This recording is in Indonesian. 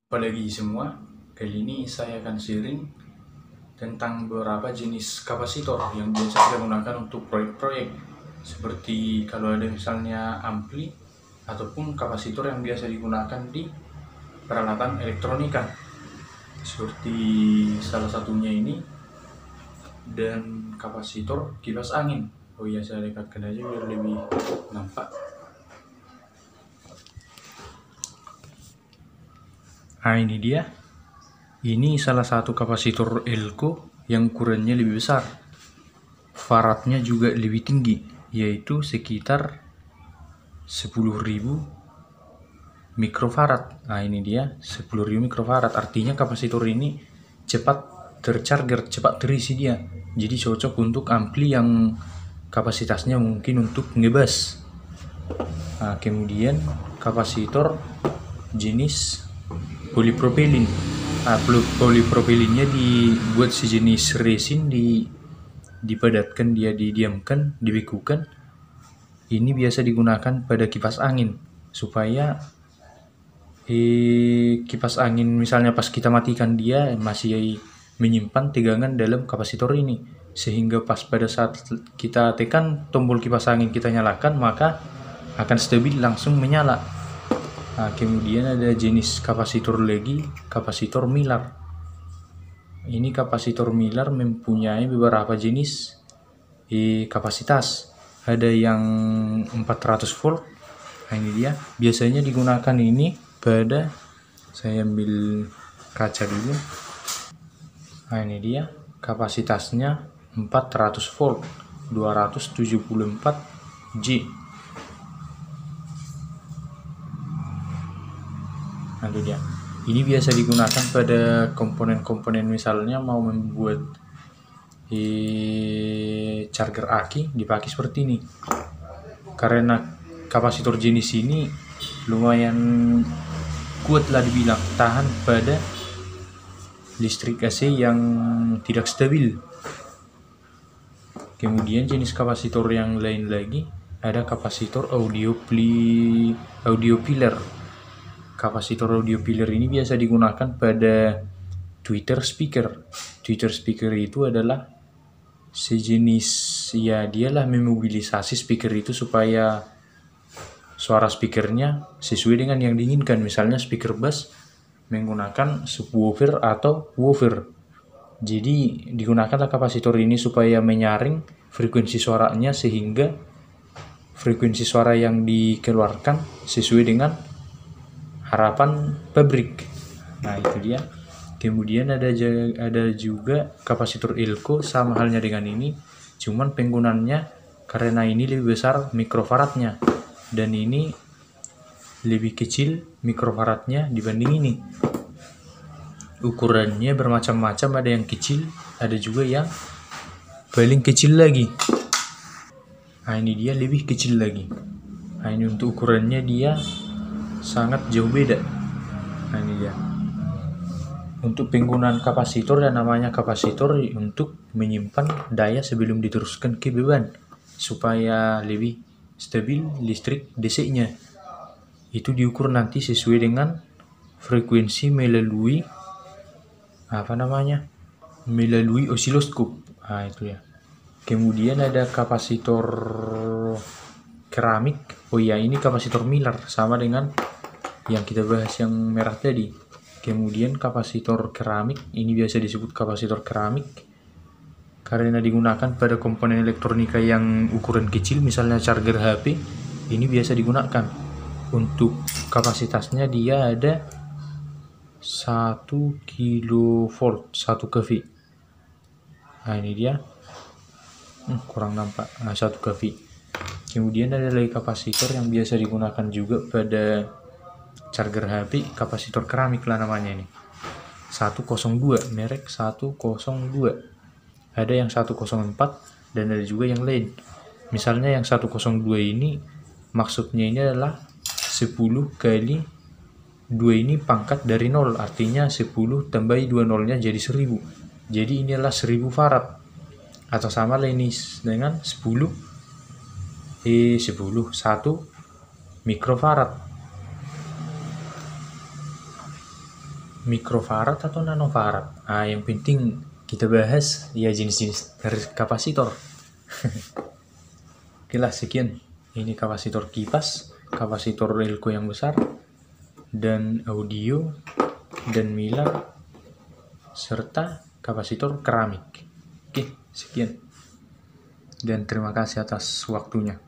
Apalagi semua, kali ini saya akan sharing tentang beberapa jenis kapasitor yang biasa kita gunakan untuk proyek-proyek, seperti kalau ada misalnya ampli ataupun kapasitor yang biasa digunakan di peralatan elektronika, seperti salah satunya ini, dan kapasitor kipas angin. Oh iya, saya dekatkan aja biar lebih nampak. Nah, ini dia. Ini salah satu kapasitor Elco yang ukurannya lebih besar. Faradnya juga lebih tinggi, yaitu sekitar 10.000 mikrofarad. Nah, ini dia 10.000 mikrofarad. Artinya kapasitor ini cepat tercharger, cepat terisi dia. Jadi cocok untuk ampli yang kapasitasnya mungkin untuk ngebas. Nah, kemudian kapasitor jenis polipropilin. Nah, polipropilinnya dibuat sejenis resin, dipadatkan, dia didiamkan, dibekukan. Ini biasa digunakan pada kipas angin supaya kipas angin misalnya pas kita matikan dia masih menyimpan tegangan dalam kapasitor ini, sehingga pas pada saat kita tekan tombol kipas angin kita nyalakan maka akan stabil langsung menyala. Nah, kemudian ada jenis kapasitor lagi, kapasitor Miller. Ini kapasitor Miller mempunyai beberapa jenis kapasitas. Ada yang 400 volt. Nah, ini dia. Biasanya digunakan ini pada, saya ambil kaca dulu. Nah, ini dia. Kapasitasnya 400 volt, 274 J. Nah, itu dia. Ini biasa digunakan pada komponen-komponen, misalnya mau membuat charger aki, dipakai seperti ini. Karena kapasitor jenis ini lumayan kuat lah dibilang, tahan pada listrik AC yang tidak stabil. Kemudian jenis kapasitor yang lain lagi, ada kapasitor audio pillar. Kapasitor audio pillar ini biasa digunakan pada tweeter speaker. Tweeter speaker itu adalah sejenis, ya dialah memobilisasi speaker itu supaya suara speakernya sesuai dengan yang diinginkan. Misalnya speaker bass menggunakan subwoofer atau woofer. Jadi digunakanlah kapasitor ini supaya menyaring frekuensi suaranya sehingga frekuensi suara yang dikeluarkan sesuai dengan harapan pabrik. Nah, itu dia. Kemudian ada juga kapasitor Elco, sama halnya dengan ini, cuman penggunaannya karena ini lebih besar mikrofaradnya dan ini lebih kecil mikrofaradnya dibanding ini. Ukurannya bermacam-macam, ada yang kecil, ada juga yang paling kecil lagi. Nah, ini dia lebih kecil lagi. Nah, ini untuk ukurannya dia sangat jauh beda. Nah, ini dia. Untuk penggunaan kapasitor, dan namanya kapasitor untuk menyimpan daya sebelum diteruskan ke beban supaya lebih stabil listrik DC-nya. Itu diukur nanti sesuai dengan frekuensi melalui melalui osiloskop. Nah, itu ya. Kemudian ada kapasitor keramik. Oh ya, ini kapasitor Miller, sama dengan yang kita bahas yang merah tadi. Kemudian kapasitor keramik, ini biasa disebut kapasitor keramik karena digunakan pada komponen elektronika yang ukuran kecil, misalnya charger HP. Ini biasa digunakan. Untuk kapasitasnya dia ada 1 kilovolt, 1 kV. Nah, ini dia. Kurang nampak. Nah, 1 kV. Kemudian ada lagi kapasitor yang biasa digunakan juga pada charger HP, kapasitor keramik lah namanya ini. 102, merek 102. Ada yang 104 dan ada juga yang lain. Misalnya yang 102 ini maksudnya ini adalah 10 kali 2 ini pangkat dari 0, artinya 10 tambah 2 nolnya jadi 1000. Jadi inilah 1000 farad. Atau sama lah ini dengan 1 mikrofarad. mikrofarad atau nanofarad. Yang penting kita bahas ya jenis-jenis dari kapasitor. Oke lah, sekian. Ini kapasitor kipas, kapasitor relko yang besar, dan audio, dan milar, serta kapasitor keramik. Oke, sekian. Dan terima kasih atas waktunya.